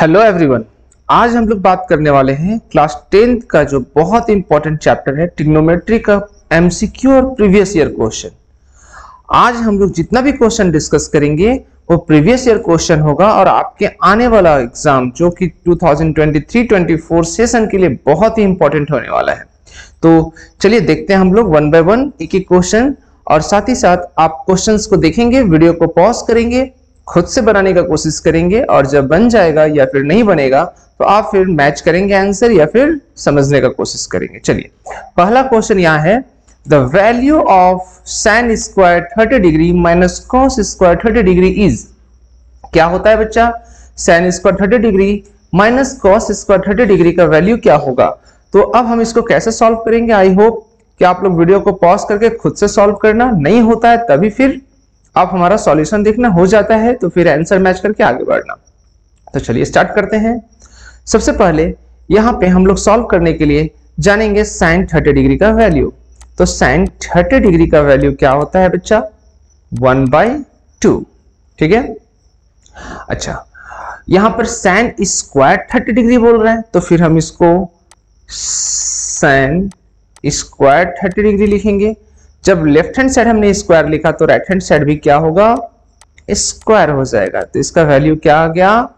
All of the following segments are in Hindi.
Hello everyone. आज हम लोग बात करने वाले हैं क्लास 10th का जो बहुत इंपॉर्टेंट चैप्टर है ट्रिग्नोमेट्री का एमसीक्यू और प्रीवियस ईयर क्वेश्चन। आज हम लोग जितना भी क्वेश्चन डिस्कस करेंगे वो प्रीवियस ईयर क्वेश्चन होगा और आपके आने वाला एग्जाम जो कि 2023-24 सेशन के लिए बहुत ही इंपॉर्टेंट होने वाला है। तो चलिए देखते हैं हम लोग वन बाय वन एक एक क्वेश्चन, और साथ ही साथ आप क्वेश्चंस को देखेंगे, वीडियो को पॉज करेंगे, खुद से बनाने का कोशिश करेंगे, और जब बन जाएगा या फिर नहीं बनेगा तो आप फिर मैच करेंगे आंसर या फिर समझने का कोशिश करेंगे। चलिए पहला क्वेश्चन यहाँ है, the value of sin square 30 degree minus cos square 30 degree is. क्या होता है बच्चा? sin square 30 degree minus cos square 30 degree का वैल्यू क्या होगा? तो अब हम इसको कैसे सॉल्व करेंगे? आई होप कि आप लोग वीडियो को पॉज करके खुद से सॉल्व करना, नहीं होता है तभी फिर आप हमारा सॉल्यूशन देखना, हो जाता है तो फिर आंसर मैच करके आगे बढ़ना। तो चलिए स्टार्ट करते हैं। सबसे पहले यहाँ पे हम लोग सॉल्व करने के लिए जानेंगे sin 30 डिग्री का वैल्यू। तो sin 30 डिग्री का वैल्यू क्या होता है बच्चा? 1/2। ठीक है। अच्छा, यहाँ पर sin स्क्वायर 30 डिग्री बोल रहे हैं तो फिर हम इसको sin स्क्वायर 30 डिग्री लिखेंगे। जब लेफ्ट हैंड साइड हमने स्क्वायर लिखा तो राइट हैंड साइड भी क्या होगा? स्क्वायर हो जाएगा। तो इसका वैल्यू क्या आ गया?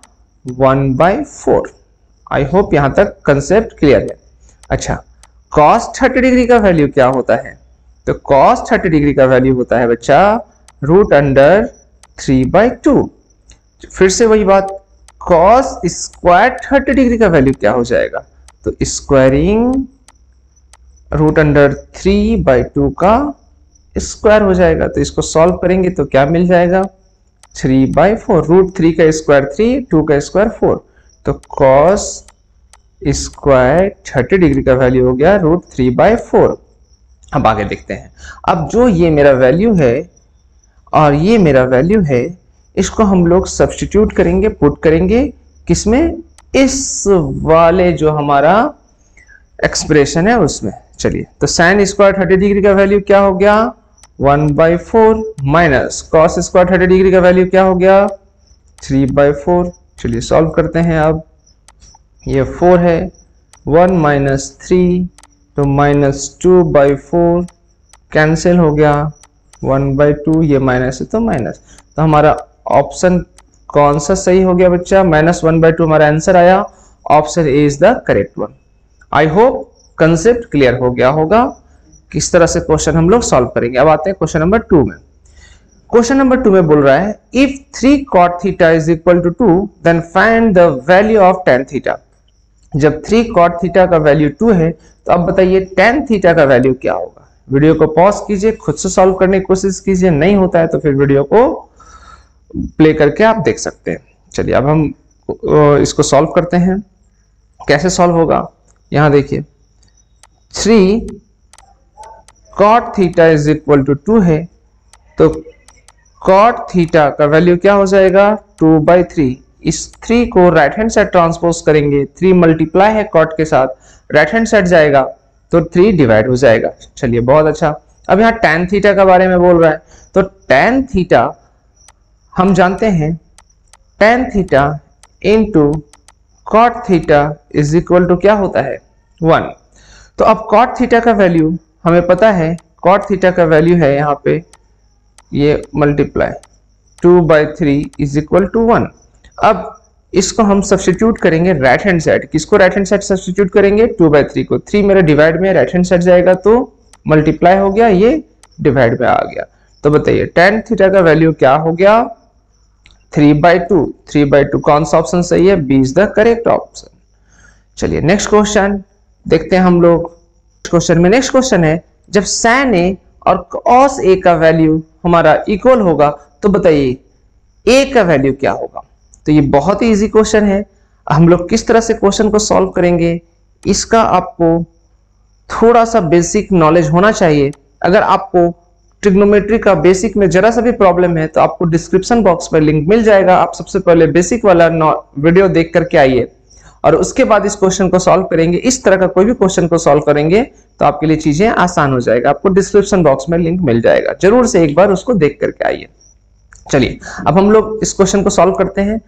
1/4। आई होप यहां तक कंसेप्ट क्लियर है। अच्छा, cos 30 डिग्री का वैल्यू क्या होता है? तो cos 30 डिग्री का वैल्यू होता है बच्चा √3/2। फिर से वही बात, cos स्क्वायर 30 डिग्री का वैल्यू क्या हो जाएगा? तो स्क्वायरिंग √3/2 का स्क्वायर हो जाएगा। तो इसको सॉल्व करेंगे तो क्या मिल जाएगा? 3/4। √3 का स्क्वायर 3, 2 का स्क्वायर 4। तो cos स्क्वायर 30 डिग्री का वैल्यू हो गया √3/4। अब आगे देखते हैं। अब जो ये मेरा वैल्यू है और ये मेरा वैल्यू है, इसको हम लोग सब्स्टिट्यूट करेंगे, पुट करेंगे किसमें? इस वाले जो हमारा एक्सप्रेशन है उसमें। चलिए, तो sin स्क्वायर 30 डिग्री का वैल्यू क्या हो गया? 1/4 माइनस cos स्क्वायर 30 डिग्री का वैल्यू क्या हो गया? 3/4। चलिए सॉल्व करते हैं। अब ये 4 है, 1 माइनस 3 तो -2/4 कैंसिल हो गया, 1/2 ये माइनस है तो माइनस। तो हमारा ऑप्शन कौन सा सही हो गया बच्चा? -1/2 हमारा आंसर आया। Option A is the correct one. I hope concept clear हो गया होगा किस तरह से क्वेश्चन हम लोग सॉल्व करेंगे। अब आते हैं क्वेश्चन नंबर 2 में। क्वेश्चन नंबर 2 में बोल रहा है, if 3 cot theta is equal to 2 then find the value of tan theta. जब 3 cot थीटा का वैल्यू 2 है तो अब बताइए tan थीटा का वैल्यू क्या होगा? वीडियो को पॉज कीजिए, खुद से सॉल्व करने की कोशिश कीजिए, नहीं होता है तो फिर वीडियो को प्ले करके आप देख सकते हैं। चलिए अब हम इसको सॉल्व करते हैं। कैसे सॉल्व होगा? यहां देखिए, 3 cot theta is equal to 2 है तो cot थीटा का वैल्यू क्या हो जाएगा? 2/3। इस 3 को राइट हैंड साइड ट्रांसपोज करेंगे, 3 मल्टीप्लाई है cot के साथ, राइट हैंड साइड जाएगा तो 3 डिवाइड हो जाएगा। चलिए बहुत अच्छा। अब यहाँ tan थीटा का बारे में बोल रहा है तो tan थीटा हम जानते हैं, tan theta into cot theta is equal to क्या होता है? 1। तो अब cot थीटा का वैल्यू हमें पता है, cot थीटा का वैल्यू है यहाँ पे ये मल्टीप्लाई 2/3 इज इक्वल टू 1। अब इसको हम सब्स्टिट्यूट करेंगे राइट हैंड साइड। किसको राइट हैंड साइड सब्स्टिट्यूट करेंगे? 2/3 को। 3 मेरा डिवाइड में राइट हैंड साइड जाएगा तो मल्टीप्लाई हो गया, ये डिवाइड में आ गया। तो बताइए tan थीटा का वैल्यू क्या हो गया? 3/2। 3/2 कौन सा ऑप्शन सही है? B is the correct option. चलिए नेक्स्ट क्वेश्चन देखते हैं हम लोग। क्वेश्चन में नेक्स्ट क्वेश्चन है, जब sin a और cos a का वैल्यू हमारा इक्वल होगा तो बताइए a का वैल्यू क्या होगा? तो ये बहुत ही इजी क्वेश्चन है। हम लोग किस तरह से क्वेश्चन को सॉल्व करेंगे, इसका आपको थोड़ा सा बेसिक नॉलेज होना चाहिए। अगर आपको ट्रिग्नोमेट्री का बेसिक में जरा सा भी प्रॉब्लम है तो आपको डिस्क्रिप्शन बॉक्स में लिंक मिल जाएगा। आप सबसे पहले बेसिक वाला वीडियो देख करके आइए और उसके बाद इस क्वेश्चन को सॉल्व करेंगे। इस तरह का कोई भी क्वेश्चन को सॉल्व करेंगे तो आपके लिए चीजें आसान हो जाएगा। आपको डिस्क्रिप्शन बॉक्स में लिंक मिल जाएगा, जरूर से एक बार उसको देख करके आइए। चलिए अब हम लोग इस क्वेश्चन को सॉल्व करते हैं।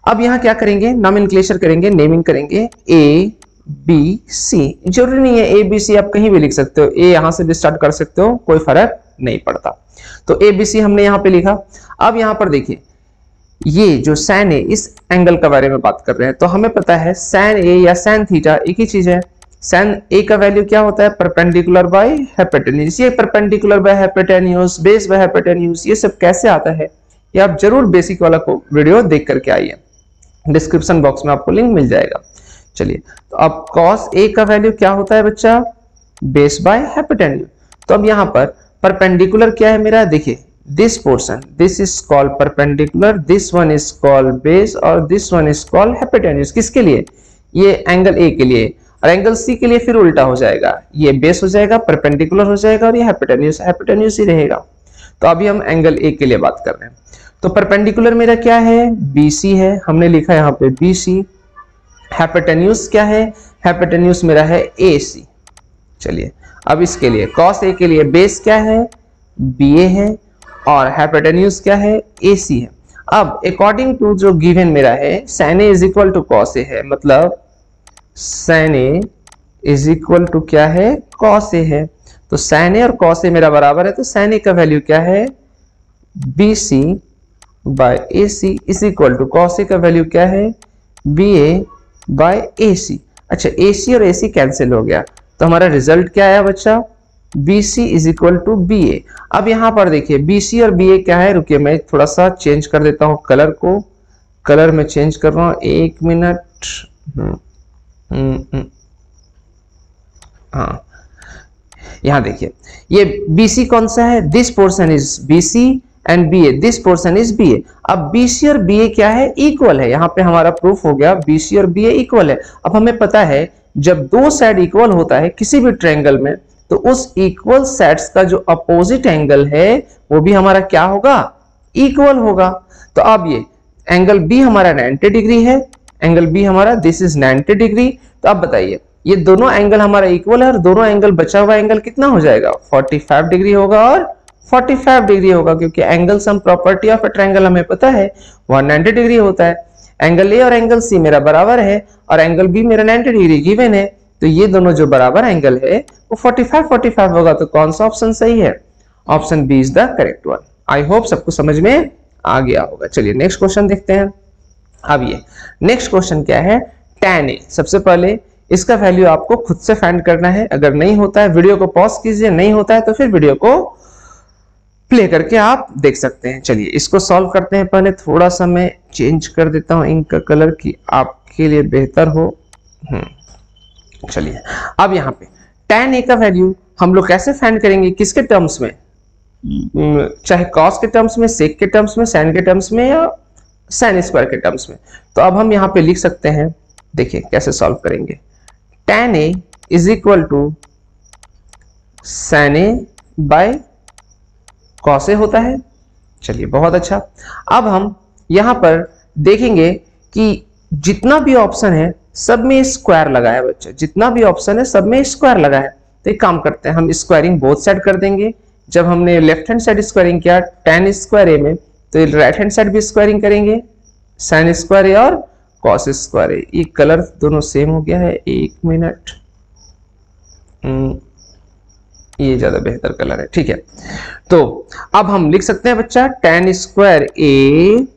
अब यहाँ क्या करेंगे, नॉमेनक्लेचर करेंगे, नेमिंग करेंगे ए बी सी। जरूरी नहीं है ए बी सी आप कहीं भी लिख सकते हो, ए यहां से भी स्टार्ट कर सकते हो, कोई फर्क नहीं पड़ता। तो ए बी सी हमने यहाँ पे लिखा। अब यहाँ पर देखिए ये जो सैन ए, इस एंगल के बारे में बात कर रहे हैं, तो हमें पता है सैन ए या सैन थीटा एक ही चीज है। सैन ए का वैल्यू क्या होता है, परपेंडिकुलर बाय हाइपोटेन्यूज। ये perpendicular by hypotenuse, base by hypotenuse, ये सब कैसे आता है ये आप जरूर बेसिक वाला को वीडियो देख करके आइए, डिस्क्रिप्शन बॉक्स में आपको लिंक मिल जाएगा। चलिए तो अब cos a का वैल्यू क्या होता है बच्चा, बेस बाय हाइपोटेन्यूज। तो अब यहाँ पर परपेंडिकुलर क्या है मेरा, देखिए this portion, this is called perpendicular, this one is called base और this one is called hypotenuse. किसके लिए, ये एंगल ए के लिए, और एंगल सी के लिए फिर उल्टा हो जाएगा, ये बेस हो जाएगा, परपेंडिकुलर हो जाएगा और ये हाइपोटेन्यूज, हाइपोटेन्यूज ही रहेगा। तो अभी हम एंगल ए के लिए बात कर रहे हैं। तो परपेंडिकुलर मेरा क्या है, BC है, हमने लिखा है यहाँ पे BC। हाइपोटेन्यूज क्या है, हाइपोटेन्यूज मेरा है AC। चलिए अब इसके लिए cos A के लिए बेस क्या है, BA है, और हाइपोटेन्यूज क्या है, AC है। अब अकॉर्डिंग टू जो गिवन मेरा है sin A is equal to cos A है, मतलब sin A is equal to क्या है, cos A है। तो sin A और cos A मेरा बराबर है, तो sin A का वैल्यू क्या है, BC by AC is equal to cos A का वैल्यू क्या है, BA बाय AC। अच्छा AC और AC कैंसिल हो गया, तो हमारा रिजल्ट क्या आया बच्चा, BC is equal to BA। अब यहां पर देखिए BC और BA क्या है, रुकिए मैं थोड़ा सा चेंज कर देता हूं कलर को, कलर में चेंज कर रहा हूं, एक मिनट। हाँ यहां देखिए ये BC कौन सा है, this portion is BC and BA, this portion is BA। अब BC और BA क्या है, इक्वल है। यहाँ पे हमारा प्रूफ हो गया BC और BA इक्वल है। अब हमें पता है जब दो साइड इक्वल होता है किसी भी ट्रायंगल में, तो उस इक्वल साइड्स का जो अपोजिट एंगल है वो भी हमारा क्या होगा, इक्वल होगा। तो अब ये एंगल B हमारा 90 डिग्री है, एंगल B हमारा दिस इज 90 डिग्री। तो अब बताइए ये दोनों एंगल हमारा इक्वल है और दोनों एंगल बचा हुआ एंगल कितना हो जाएगा, 45 डिग्री होगा और 45 डिग्री होगा, क्योंकि angle sum property of a triangle हमें पता है 190 डिग्री होता है। एंगल ए और एंगल सी मेरा बराबर है और एंगल बी मेरा 90 डिग्री गिवन है, तो ये दोनों जो बराबर एंगल है वो 45 होगा। तो कौन सा ऑप्शन सही है, option b is the correct one. I hope सबको समझ में आ गया होगा। चलिए नेक्स्ट क्वेश्चन देखते हैं। अब ये नेक्स्ट क्वेश्चन क्या है, tan a। सबसे पहले इसका वैल्यू आपको खुद से फाइंड करना है, अगर नहीं होता है वीडियो को पॉज कीजिए, नहीं होता है तो फिर वीडियो को प्ले करके आप देख सकते हैं। चलिए इसको सॉल्व करते हैं। पहले थोड़ा सा मैं चेंज कर देता हूं इंक का कलर की आपके लिए बेहतर हो। चलिए अब यहाँ पे tan a का वैल्यू हम लोग कैसे फाइंड करेंगे, किसके टर्म्स में, चाहे cos के टर्म्स में, sec के टर्म्स में, sin के टर्म्स में या sin स्क्वायर के टर्म्स में। तो अब हम यहाँ पे लिख सकते हैं, देखिए कैसे सॉल्व करेंगे। tan a is equal to sin a by cos a होता है। चलिए बहुत अच्छा। अब हम यहाँ पर देखेंगे कि जितना भी ऑप्शन है सब में स्क्वायर लगा है बच्चा, जितना भी ऑप्शन है सब में स्क्वायर लगा है। तो एक काम करते हैं, हम स्क्वायरिंग बोथ साइड कर देंगे। जब हमने लेफ्ट हैंड साइड स्क्वायरिंग किया tan स्क्वायर a में, तो राइट हैंड साइड भी स्क्वायरिंग करेंगे, sin स्क्वायर a और cos स्क्वायर a। ये कलर दोनों सेम हो गया है, एक मिनट, ये ज्यादा बेहतर कलर है, ठीक है। तो अब हम लिख सकते हैं बच्चा tan square a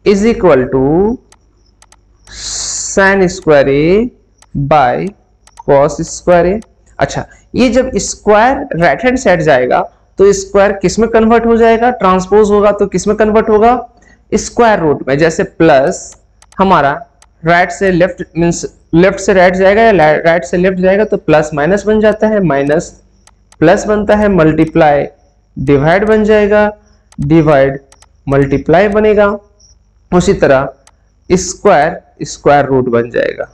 is equal to sin square a by cos square a। अच्छा ये जब स्क्वायर राइट हैंड साइड जाएगा तो स्क्वायर किस में कन्वर्ट हो जाएगा, ट्रांसपोज होगा तो किस में कन्वर्ट होगा, स्क्वायर रूट में। जैसे प्लस हमारा राइट से लेफ्ट मींस लेफ्ट से राइट जाएगा या राइट से लेफ्ट जाएगा तो प्लस माइनस बन जाता है, माइनस प्लस बनता है, मल्टीप्लाई डिवाइड बन जाएगा, डिवाइड मल्टीप्लाई बनेगा। उसी तरह स्क्वायर स्क्वायर रूट बन जाएगा।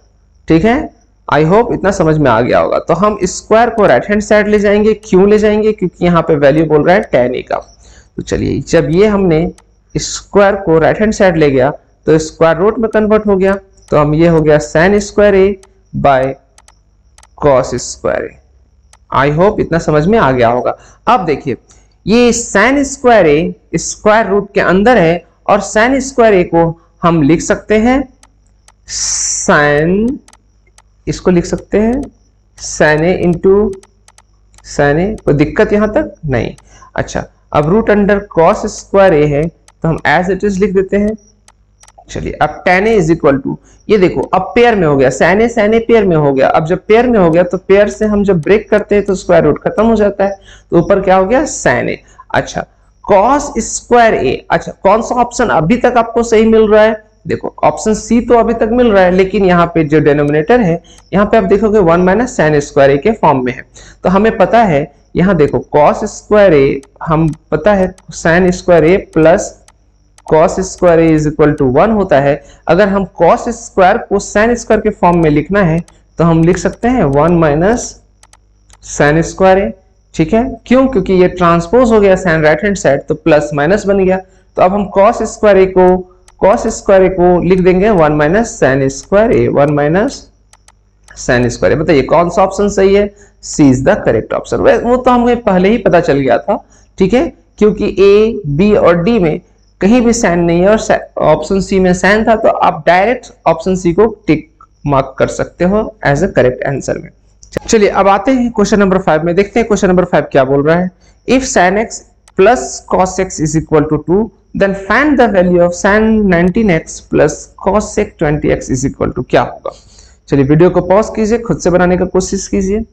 ठीक है, आई होप इतना समझ में आ गया होगा। तो हम स्क्वायर को राइट हैंड साइड ले जाएंगे, क्यों ले जाएंगे, क्योंकि यहाँ पे वैल्यू बोल रहा है tan a का। तो चलिए जब ये हमने स्क्वायर को राइट हैंड साइड ले गया तो स्क्वायर रूट में कन्वर्ट हो गया, तो हम ये हो गया sin square a by cos square a। I hope इतना समझ में आ गया होगा। अब देखिए ये sin square a square root के अंदर है और sin स्क्वायर a को हम लिख सकते हैं साइन, इसको लिख सकते हैं साइन ए इंटू साइन ए, कोई दिक्कत यहां तक नहीं। अच्छा, अब रूट अंडर कॉस स्क्वायर ए है तो हम एज इट इज लिख देते हैं। चलिए अब tan a is equal to, ये देखो अब पेयर में हो गया, sin a पेयर में हो गया। अब जब पेयर में हो गया तो पेयर से हम जब ब्रेक करते हैं तो स्क्वायर रूट खत्म हो जाता है, तो ऊपर क्या हो गया sin a। अच्छा cos स्क्वायर a, अच्छा कौन सा ऑप्शन अभी तक आपको सही मिल रहा है? देखो ऑप्शन सी तो अभी तक मिल रहा है, लेकिन यहाँ पे जो डिनोमिनेटर है यहाँ पे आप देखोगे 1 माइनस साइन स्क्वायर ए के फॉर्म में है। तो हमें पता है यहाँ देखो cos स्क्वायर ए, हम पता है sine square a plus cos square a is equal to 1 होता है। अगर हम cos स्क्वायर को साइन स्क्वायर के फॉर्म में लिखना है तो हम लिख सकते हैं 1 माइनस साइन स्क्वायर ए, ठीक है। क्यों? क्योंकि ये ट्रांसपोज हो गया साइन राइट हैंड साइड, तो प्लस माइनस बन गया। तो अब हम cos स्क्वायर ए को लिख देंगे 1 माइनस साइन स्क्वायर ए, 1 माइनस साइन स्क्वायर ए। बताइए कौन सा ऑप्शन सही है? C is the correct option. वो तो हमें पहले ही पता चल गया था, ठीक है, क्योंकि ए, बी और डी में कहीं भी साइन नहीं है और ऑप्शन सी में साइन था, तो आप डायरेक्ट ऑप्शन सी को टिक मार्क कर सकते हो एज अ करेक्ट आंसर में। चलिए अब आते हैं क्वेश्चन नंबर 5 में, देखते हैं क्वेश्चन नंबर 5 क्या बोल रहा है। If sin x plus cos x is equal to 2 then find the value of sin 19x plus cos 20x is equal to क्या होगा। चलिए वीडियो को पॉज कीजिए, खुद से बनाने का कोशिश कीजिए।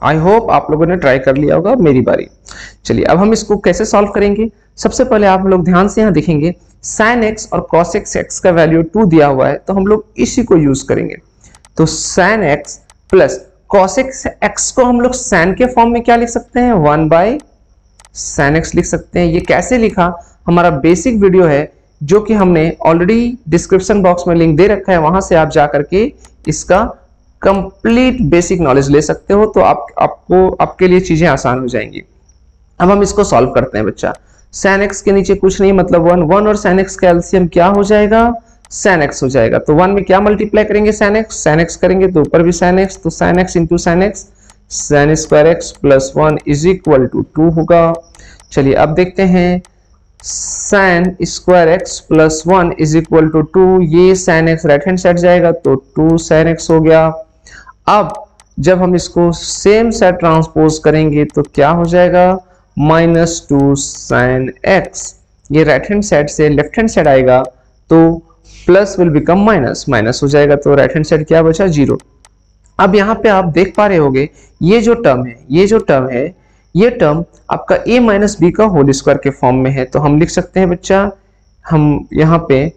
आई होप आप लोगों ने ट्राई कर लिया होगा। मेरी बारी। चलिए अब हम इसको कैसे सॉल्व करेंगे। सबसे पहले आप लोग ध्यान से यहाँ देखेंगे sin x और cos x का वैल्यू 2 दिया हुआ है, तो हम लोग इसी को यूज करेंगे। तो sin x plus cos x को हम लोग sin के फॉर्म में क्या लिख सकते हैं? 1 बाई sin x लिख सकते हैं। ये कैसे लिखा, हमारा बेसिक वीडियो है जो कि हमने ऑलरेडी डिस्क्रिप्शन बॉक्स में लिंक दे रखा है, वहां से आप जा करके इसका कंप्लीट बेसिक नॉलेज ले सकते हो, तो आपके लिए चीजें आसान हो जाएंगी। अब हम इसको सॉल्व करते हैं बच्चा। sin x के नीचे कुछ नहीं मतलब 1 और sin x का एलसीएम क्या हो जाएगा? sin x हो जाएगा। तो 1 में क्या मल्टीप्लाई करेंगे? sin x करेंगे तो ऊपर भी sin x, तो sin x into sin x sin square x plus 1 is equal to 2 होगा। चलिए अब देखते हैं sin square x plus 1 is equal to 2, ये sin x right hand side जाएगा तो 2 sin x हो गया। अब जब हम इसको सेम साइड ट्रांसपोज करेंगे तो क्या हो जाएगा? -2 sin x, ये राइट हैंड साइड से लेफ्ट हैंड साइड आएगा तो plus will become minus, minus हो जाएगा तो राइट हैंड साइड क्या बचा? 0। अब यहाँ पे आप देख पा रहे होगे ये जो टर्म है, ये टर्म आपका a माइनस बी का होल स्क्वायर के फॉर्म में है। तो हम लिख सकते हैं बच्चा, हम यहाँ पे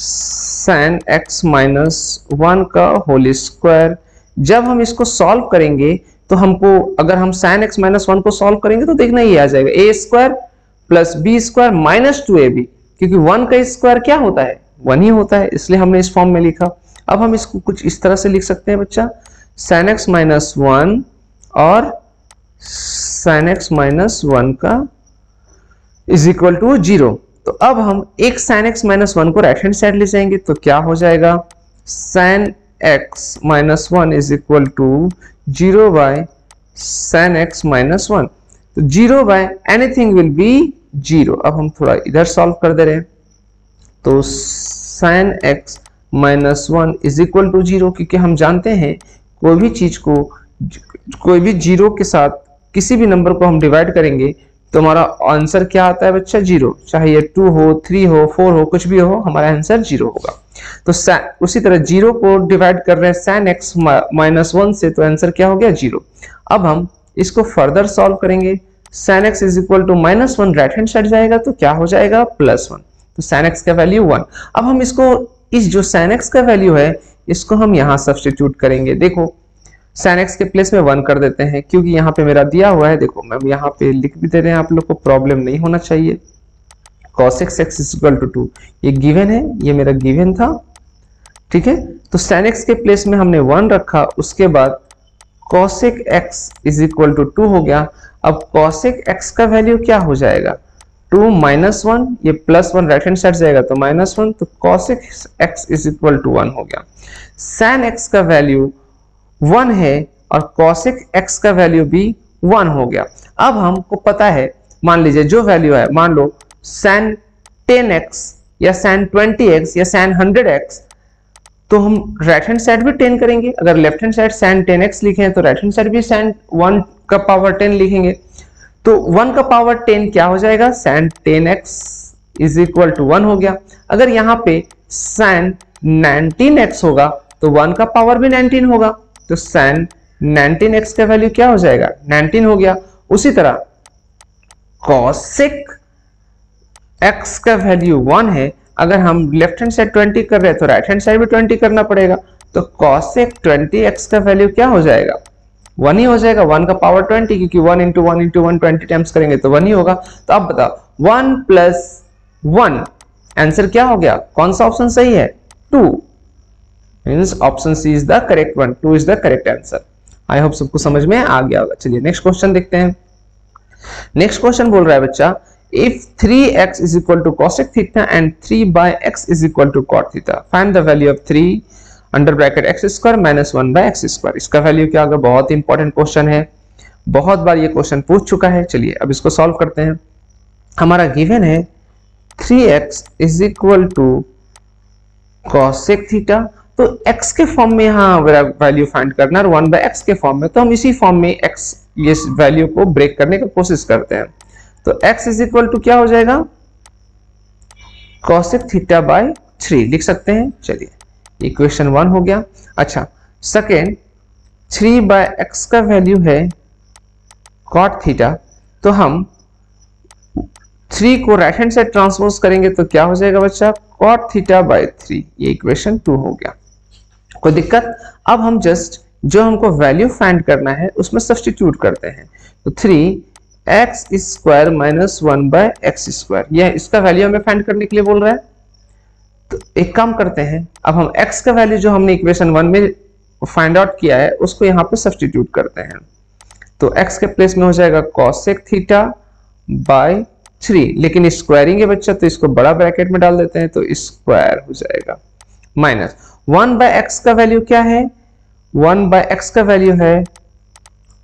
sin x माइनस 1 का होल स्क्वायर, जब हम इसको सॉल्व करेंगे तो हमको, अगर हम sin x माइनस 1 को सॉल्व करेंगे तो देखना ये आ जाएगा a square plus b square minus 2ab, क्योंकि 1 का स्क्वायर क्या होता है? 1 ही होता है, इसलिए हमने इस फॉर्म में लिखा। अब हम इसको कुछ इस तरह से लिख सकते हैं बच्चा, sin x माइनस 1 और sin x माइनस 1 का इज इक्वल टू 0। तो अब हम एक sin x माइनस 1 को राइट हैंड साइड ले जाएंगे तो क्या हो जाएगा? sin x minus 1 is equal to 0 by sin x minus 1। तो 0 बाय एनीथिंग विल बी 0। अब हम थोड़ा इधर सॉल्व कर दे रहे हैं, तो sin x minus 1 is equal to 0, क्योंकि हम जानते हैं कोई भी चीज को, कोई भी 0 के साथ किसी भी नंबर को हम डिवाइड करेंगे तो हमारा आंसर क्या आता है बच्चा? 0। चाहे ये 2 हो, 3 हो, 4 हो, कुछ भी हो, हमारा आंसर 0 होगा। तो उसी तरह 0 को डिवाइड कर रहे हैं sin x माइनस 1 से, तो आंसर क्या हो गया? 0। अब हम इसको फर्दर सॉल्व करेंगे। sin x is equal to minus 1 right hand side जाएगा तो क्या हो जाएगा? प्लस 1। तो sin x का वैल्यू 1। अब हम इसको, इस जो sin x का वैल्यू है इसको हम यहाँ सब्स्टिट्यूट करेंगे। देखो sin x के प्लेस में 1 कर देते हैं, क्योंकि यहाँ पे मेरा दिया हुआ है, देखो मैं यहाँ पे लिख भी दे रहे हैं, आप लोग को प्रॉब्लम नहीं होना चाहिए। cos x is equal to 2, ये गिवन है, ये मेरा गिवन था, ठीक है। तो sin x के प्लेस में हमने 1 रखा, उसके बाद cos x is equal to 2 हो गया। अब cos x का वैल्यू क्या हो जाएगा? 2 माइनस 1, ये प्लस 1 राइट हैंड साइड जाएगा तो माइनस 1, तो cos x is equal to 1 हो गया। sin x का वैल्यू 1 है और cos x का वैल्यू भी 1 हो गया। अब हमको पता है, मान लीजिए जो वैल्यू है, मान लो sin 10x या sin 20x या sin 100x, तो हम राइट हैंड साइड भी 10 करेंगे। अगर left hand side sin 10x लिखें तो राइट हैंड साइड भी sin 1 का पावर 10 लिखेंगे। तो 1 का पावर 10 क्या हो जाएगा, sin 10x is equal to 1 हो गया। अगर यहाँ पे sin 19x होगा तो 1 का पावर भी 19 होगा, तो sin 19x का वैल्यू क्या हो जाएगा, 19 हो गया। उसी तरह cosec x का वैल्यू 1 है, अगर हम लेफ्ट हैंड साइड 20 कर रहे हैं तो राइट हैंड साइड भी 20 करना पड़ेगा, तो cosec 20x का वैल्यू क्या हो जाएगा, 1 ही हो जाएगा। 1 का पावर 20, क्योंकि 1 इंटू 1 इंटू 1 20 टाइम्स करेंगे तो 1 ही होगा। तो अब बताओ 1 प्लस 1 आंसर क्या हो गया, कौन सा ऑप्शन सही है, 2, means option c is the correct one, 2 is the correct answer. I hope सबको समझ में आ गया होगा। चलिए नेक्स्ट क्वेश्चन देखते हैं। नेक्स्ट क्वेश्चन बोल रहा है बच्चा, if 3x is equal to cosec theta and 3 by x is equal to cot theta, find the value of 3 under bracket x square minus 1 by x square। इसका वैल्यू क्या होगा, बहुत इंपॉर्टेंट क्वेश्चन है, बहुत बार ये क्वेश्चन पूछ चुका है। चलिए अब इसको सॉल्व करते हैं। हमारा गिवन है 3x is equal to cosec theta, तो x के फॉर्म में यहाँ वैल्यू फाइंड करना है और 1 by x के फॉर्म में, तो हम इसी फॉर्म में x ये वैल्यू को ब्रेक करने की कोशिश करते हैं। तो x इज इक्वल टू क्या हो जाएगा, cosec थीटा बाय 3 लिख सकते हैं। चलिए इक्वेशन 1 हो गया। अच्छा सेकेंड, 3 बाय x का वैल्यू है cot थीटा, तो हम 3 को राइट हैंड साइड ट्रांसपोज करेंगे तो क्या हो जाएगा बच्चा, cot थीटा बाय 3। ये इक्वेशन 2 हो गया। कोई दिक्कत, अब हम जस्ट जो हमको वैल्यू फाइंड करना है उसमें सब्स्टिट्यूट करते हैं। तो 3x square minus 1 by x square, यह इसका वैल्यू हमें फाइंड करने के लिए बोल रहा है। तो एक काम करते हैं, अब हम x का वैल्यू जो हमने इक्वेशन 1 में फाइंड आउट किया है उसको यहाँ पे सब्स्टिट्यूट करते हैं। तो x के प्लेस में हो जाएगा cosec थीटा बाय 3, लेकिन स्क्वायरिंग है बच्चा तो इसको बड़ा ब्रैकेट में डाल देते हैं, तो स्क्वायर हो जाएगा माइनस 1 बाय एक्स का वैल्यू क्या है, 1 बाय एक्स का वैल्यू है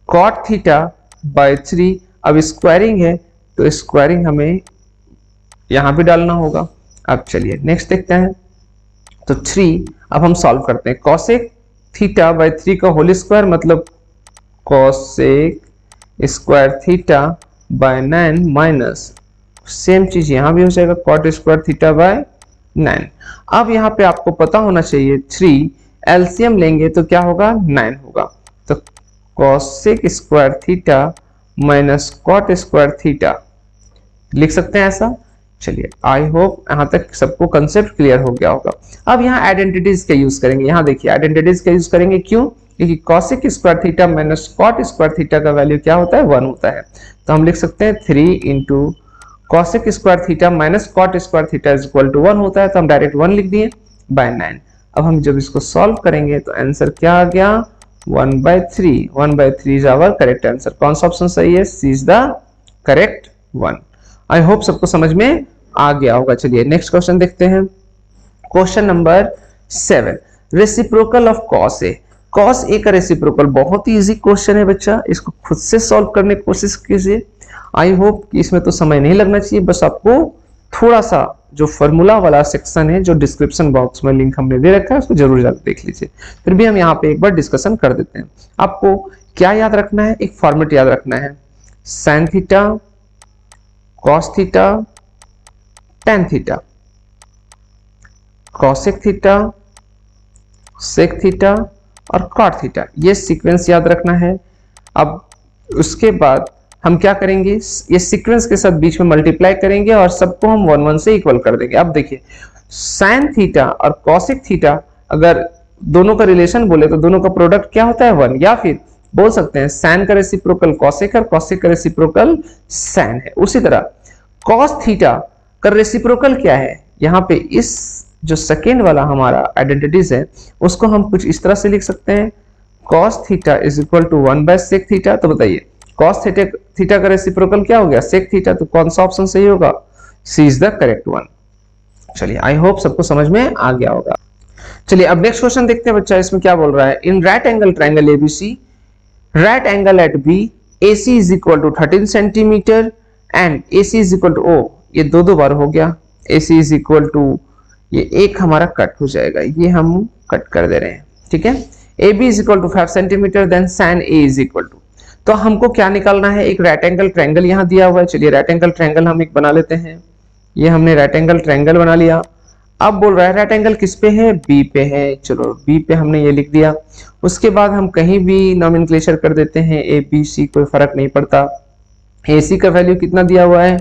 cot थीटा बाय 3। अब स्क्वायरिंग है तो स्क्वायरिंग हमें यहां भी डालना होगा। अब चलिए नेक्स्ट देखते हैं। तो 3 अब हम सॉल्व करते हैं। cosec थीटा बाय 3 का होल स्क्वायर मतलब cosec square theta by 9 minus same चीज यहां भी हो जाएगा cot स्क्वायर थीटा बाय 9। अब यहाँ पे आपको पता होना चाहिए 3 एलसीएम लेंगे तो क्या होगा, 9 होगा। तो cosec square theta minus cot square theta लिख सकते हैं ऐसा। चलिए आई होप यहाँ तक सबको कंसेप्ट क्लियर हो गया होगा। अब यहाँ आइडेंटिटीज का यूज करेंगे। यहाँ देखिए आइडेंटिटीज का यूज करेंगे, क्यों, क्योंकि cosec square theta minus cot square theta का वैल्यू क्या होता है, 1 होता है। तो हम लिख सकते हैं 3 into cosec square theta minus cot square theta is equal to 1 होता है, तो हम डायरेक्ट 1 लिख दिए बाय 9। अब हम जब इसको सॉल्व करेंगे तो आंसर क्या आ गया, 1/3। 1/3 इज आवर करेक्ट आंसर। कौन सा ऑप्शन सही है, C is the correct one. I hope सबको समझ में आ गया होगा। चलिए नेक्स्ट क्वेश्चन देखते हैं। Question number 7, reciprocal of cos A। cos A का रेसिप्रोकल बहुत ही इजी क्वेश्चन है बच्चा, इसको खुद से सॉल्व करने की कोशिश कीजिए। आई होप कि इसमें तो समय नहीं लगना चाहिए, बस आपको थोड़ा सा जो फॉर्मूला वाला सेक्शन है जो डिस्क्रिप्शन बॉक्स में लिंक हमने दे रखा है उसको जरूर जाकर देख लीजिए। फिर भी हम यहाँ पे एक बार डिस्कशन कर देते हैं। आपको क्या याद रखना है, एक फॉर्मेट याद रखना है, sine theta, cos theta, tan theta, cosec theta, sec theta और कॉट थीटा, ये सीक्वेंस याद रखना है। अब उसके बाद हम क्या करेंगे, ये सीक्वेंस के साथ बीच में मल्टीप्लाई करेंगे और सबको हम 1 1 से इक्वल कर देंगे। अब देखिए साइन थीटा और कॉसेक थीटा अगर दोनों का रिलेशन बोले तो दोनों का प्रोडक्ट क्या होता है, 1, या फिर बोल सकते हैं साइन का रेसिप्रोकल कॉसेक और कॉसेक का रेसिप्रोकल साइन है। उसी तरह कॉस थीटा का रेसिप्रोकल क्या है, यहाँ पे इस जो सेकेंड वाला हमारा आइडेंटिटीज है उसको हम कुछ इस तरह से लिख सकते हैं, cos theta is equal to 1/sec theta. तो बताइए कॉस थीटा का रेसिप्रोकल क्या हो गया, सेक थीटा। तो कौन सा ऑप्शन सही होगा, सी इज द करेक्ट वन। चलिए आई होप सबको समझ में आ गया होगा। चलिए अब नेक्स्ट क्वेश्चन देखते हैं बच्चा, इसमें क्या बोल रहा है। In right angle triangle ABC, right angle at B, AC is equal to 13 centimetre and AC is equal to O, ये दो बार हो गया। AC इज इक्वल टू, ये एक हमारा कट हो जाएगा, ये हम कट कर दे रहे हैं, ठीक है। AB is equal to 5 centimetre, then sin A is equal to, तो हमको क्या निकालना है, एक राइट एंगल ट्रायंगल यहाँ दिया हुआ है। चलिए राइट एंगल ट्रायंगल हम एक बना लेते हैं। ये हमने राइट एंगल ट्रायंगल बना लिया। अब बोल रहा है राइट एंगल किस पे है, बी पे है। चलो बी पे हमने ये लिख दिया। उसके बाद हम कहीं भी नॉमेनक्लेचर कर देते हैं, ए बी सी, कोई फर्क नहीं पड़ता। ए सी का वैल्यू कितना दिया हुआ है,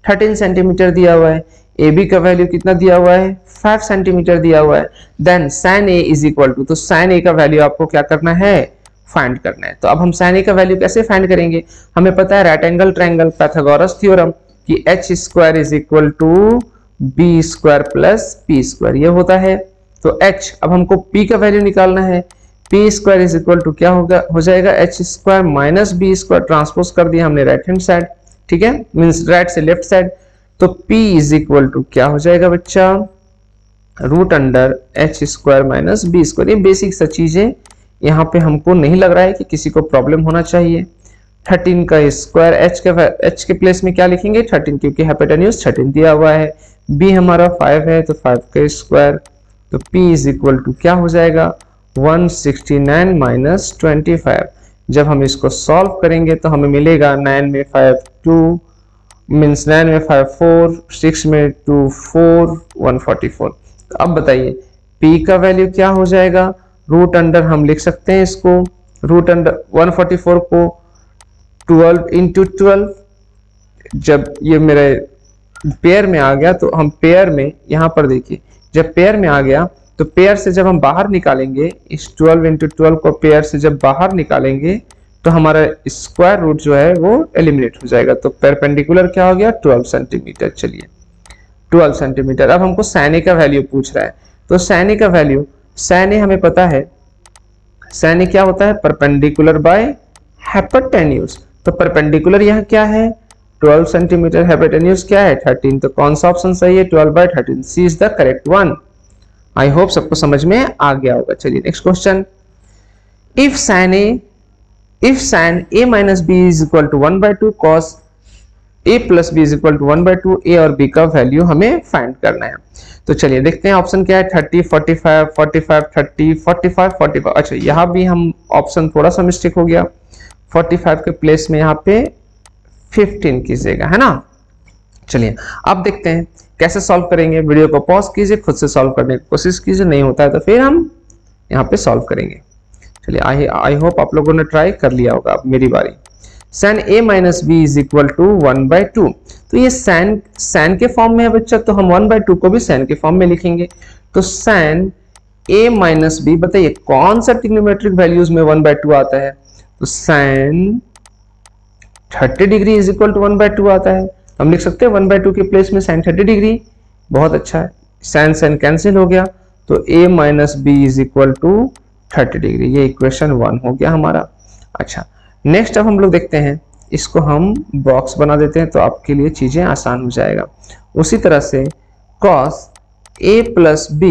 13 सेंटीमीटर दिया हुआ है। ए बी का वैल्यू कितना दिया हुआ है, 5 सेंटीमीटर दिया हुआ है। Then sine A is equal to, तो साइन ए का वैल्यू आपको क्या करना है, फाइंड करना है। तो अब हम साइन ए का वैल्यू कैसे फाइंड करेंगे, हमें पता है right angle triangle Pythagoras theorem कि H square is equal to B square plus P square, ये होता है। तो एच, अब हमको पी का वैल्यू निकालना है, P square is equal to क्या होगा, हो जाएगा H square minus B square, transpose कर दिया हमने राइट हैंड साइड, ठीक है, मींस राइट से लेफ्ट साइड। तो P इज इक्वल टू क्या हो जाएगा बच्चा, root under H square minus B square. ये बेसिक सा चीजें, यहाँ पे हमको नहीं लग रहा है कि किसी को प्रॉब्लम होना चाहिए। 13 का स्क्वायर, एच के प्लेस में क्या लिखेंगे 13, क्योंकि हाइपोटेन्यूज 13 दिया हुआ है। बी हमारा 5 है तो 5 का स्क्वायर, तो P इज इक्वल टू क्या हो जाएगा 169 माइनस 25। जब हम इसको सॉल्व करेंगे तो हमें मिलेगा 9 में 5 2 मीन्स 9 में 5 4, 6 में 2 4, 144। तो अब बताइए P का वैल्यू क्या हो जाएगा, रूट अंडर हम लिख सकते हैं इसको, रूट अंडर 144 को 12 इंटू 12, जब ये मेरे पेयर में आ गया तो हम पेयर में, यहाँ पर देखिए जब पेयर में आ गया तो पेयर से जब हम बाहर निकालेंगे, इस 12 इंटू 12 को पेयर से जब बाहर निकालेंगे तो हमारा स्क्वायर रूट जो है वो एलिमिनेट हो जाएगा। तो परपेंडिकुलर क्या हो गया 12 सेंटीमीटर। चलिए 12 सेंटीमीटर। अब हमको साइन ए का वैल्यू पूछ रहा है, तो साइन ए का वैल्यू, साइन ए हमें पता है, साइन ए क्या होता है परपेंडिकुलर बाय हाइपोटेन्यूज। तो परपेंडिकुलर यहाँ क्या है 12 सेंटीमीटर, हाइपोटेन्यूज क्या है 13। तो कौन सा ऑप्शन सही है 12/13, C is the correct one. I hope सबको समझ में आ गया होगा। चलिए next question, if sin a minus b is equal to 1/2 cos a plus b is equal to 1/2, a और b का वैल्यू हमें फाइंड करना है। तो चलिए देखते हैं ऑप्शन क्या है, 30 45 45 30 45 45। अच्छा यहाँ भी हम ऑप्शन थोड़ा सा मिस्टेक हो गया, 45 के प्लेस में यहाँ पे 15 कीजिएगा, है ना। चलिए अब देखते हैं कैसे सॉल्व करेंगे। वीडियो को पॉज कीजिए, खुद से सॉल्व करने की कोशिश कीजिए, नहीं होता है तो फिर हम यहाँ पे सॉल्व करेंगे। चलिए आई होप आप लोगों ने ट्राई कर लिया होगा। अब मेरी बारी। sin a minus B is equal to 1/2, तो ये sin के फॉर्म में है बच्चा, तो हम 1/2 को भी sin के फॉर्म में लिखेंगे। तो sin a माइनस बी, बताइए कौन सा ट्रिग्नोमेट्रिक वैल्यूज में 1/2 आता है, तो sin 30 degree is equal to 1/2 आता है। हम लिख सकते हैं 1/2 के प्लेस में sin 30 डिग्री, बहुत अच्छा है, sin कैंसिल हो गया, तो a minus B is equal to 30 degree, ये इक्वेशन 1 हो गया हमारा। अच्छा नेक्स्ट अब हम लोग देखते हैं, इसको हम बॉक्स बना देते हैं तो आपके लिए चीजें आसान हो जाएगा। उसी तरह से cos a प्लस b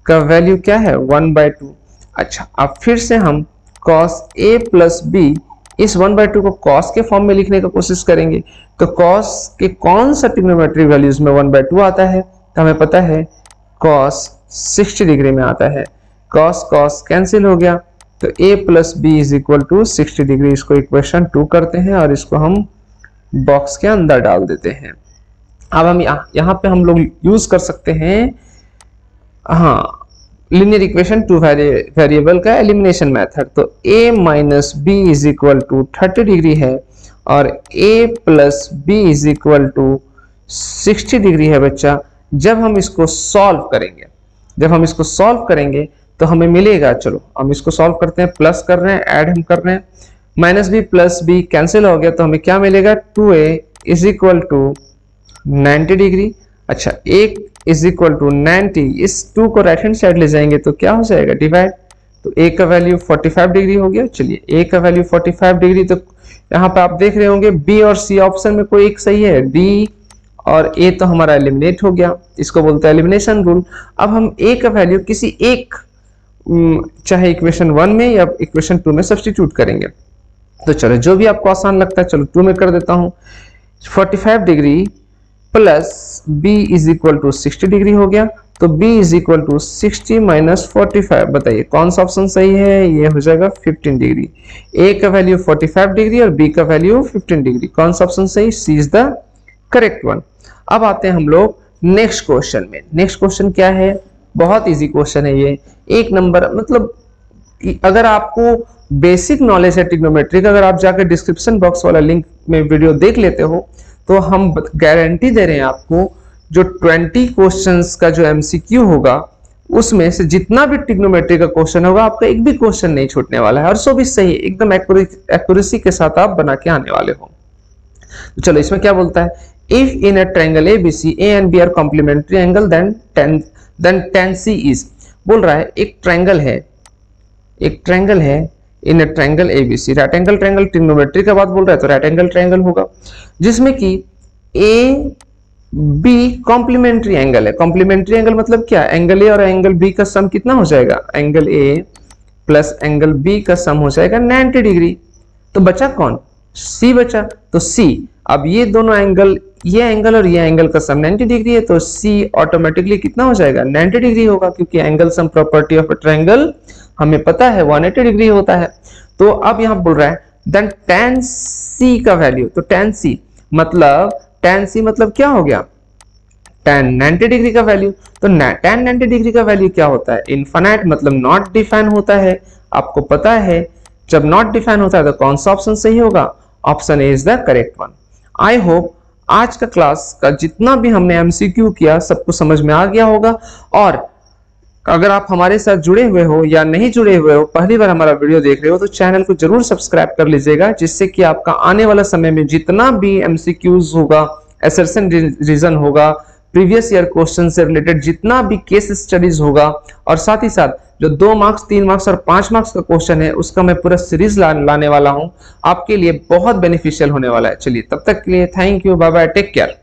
का वैल्यू क्या है 1/2। अच्छा अब फिर से हम cos a प्लस b, इस 1/2 को cos के फॉर्म में लिखने का कोशिश करेंगे। तो cos के कौन सा ट्रिग्नोमेट्रिक वैल्यूज में 1/2 आता है, तो हमें पता है cos 60 डिग्री में आता है। cos कैंसिल हो गया, तो a plus B is equal to 60 degree. इसको इक्वेशन 2 करते हैं और इसको हम बॉक्स के अंदर डाल देते हैं। अब हम यहाँ पे हम लोग यूज कर सकते हैं, हाँ, लीनियर इक्वेशन 2 वेरिएबल का एलिमिनेशन मेथड। तो a minus B is equal to 30 degree है और a plus B is equal to 60 degree है बच्चा। जब हम इसको सॉल्व करेंगे तो हमें मिलेगा, चलो हम इसको सॉल्व करते हैं, प्लस कर रहे हैं, ऐड हम कर रहे हैं, minus B plus B cancel हो गया, तो हमें क्या मिलेगा 2a is equal to 90 degree. अच्छा 1 इज इक्वल टू 90, इस 2 को राइट हैंड साइड ले जाएंगे तो क्या हो जाएगा डिवाइड, तो a का वैल्यू 45 डिग्री हो गया। चलिए a का वैल्यू 45 डिग्री, तो यहाँ पे आप देख रहे होंगे b और c ऑप्शन में कोई एक सही है, d और a तो हमारा एलिमिनेट हो गया, इसको बोलते हैं एलिमिनेशन रूल। अब हम a का वैल्यू किसी एक, चाहे इक्वेशन 1 में या इक्वेशन 2 में सब्स्टिट्यूट करेंगे। तो चलो जो भी आपको आसान लगता है, चलो 2 में कर देता हूं। 45 degree plus B is equal to 60 degree हो गया, तो b is equal to 60 minus 45। बताइए कौन सा ऑप्शन सही है? ये हो जाएगा 15 डिग्री। a का वैल्यू 45 डिग्री और b का वैल्यू 15 डिग्री। कौन सा ऑप्शन सही? c is the correct one. अब आते हैं हम लोग नेक्स्ट क्वेश्चन में। नेक्स्ट क्वेश्चन क्या है? बहुत इजी क्वेश्चन है ये, एक नंबर। मतलब अगर आपको बेसिक नॉलेज है ट्रिग्नोमेट्री का, अगर आप जाकर डिस्क्रिप्शन बॉक्स वाला लिंक में वीडियो देख लेते हो तो हम गारंटी दे रहे हैं आपको, जो 20 क्वेश्चंस का जो एमसीक्यू होगा उसमें से जितना भी ट्रिग्नोमेट्री का क्वेश्चन होगा आपका एक भी क्वेश्चन नहीं छूटने वाला है, और सो भी सही एकदम एक्यूरेसी के साथ आप बना के आने वाले हो। तो चलो इसमें क्या बोलता है? If in a triangle ABC A and B are complementary angle then tan C is. बोल रहा है एक ट्रायंगल है in a triangle ABC, right angle triangle, trigonometry का बात बोल रहा है तो राइट एंगल ट्रायंगल होगा, जिसमें कि A B कॉम्प्लीमेंट्री एंगल है। कॉम्प्लीमेंट्री एंगल मतलब क्या? एंगल A और एंगल B का सम कितना हो जाएगा? Angle A plus angle B का सम हो जाएगा 90 डिग्री। तो बचा कौन? C बचा। तो C, अब ये दोनों एंगल, ये एंगल और ये एंगल का सम 90 डिग्री है, तो C ऑटोमेटिकली कितना हो जाएगा? 90 डिग्री होगा, क्योंकि angle sum property of a triangle हमें पता है 180 डिग्री होता है। तो अब यहां बोल रहा है देन tan C का वैल्यू, तो tan C मतलब क्या हो गया? tan 90 डिग्री का वैल्यू। तो tan 90 डिग्री का वैल्यू क्या होता है? इनफाइनाइट, मतलब नॉट डिफाइन होता है। आपको पता है जब नॉट डिफाइन होता है तो कौन सा ऑप्शन सही होगा? Option A is the correct one. I hope आज का क्लास का जितना भी हमने एमसीक्यू किया सबको समझ में आ गया होगा। और अगर आप हमारे साथ जुड़े हुए हो या नहीं जुड़े हुए हो, पहली बार हमारा वीडियो देख रहे हो, तो चैनल को जरूर सब्सक्राइब कर लीजिएगा, जिससे कि आपका आने वाला समय में जितना भी एमसीक्यूज होगा, असर्शन रीजन होगा, प्रीवियस ईयर क्वेश्चन से रिलेटेड जितना भी केस स्टडीज होगा, और साथ ही साथ जो 2 मार्क्स 3 मार्क्स और 5 मार्क्स का क्वेश्चन है उसका मैं पूरा सीरीज लाने वाला हूं, आपके लिए बहुत बेनिफिशियल होने वाला है। चलिए तब तक के लिए thank you, bye bye, take care.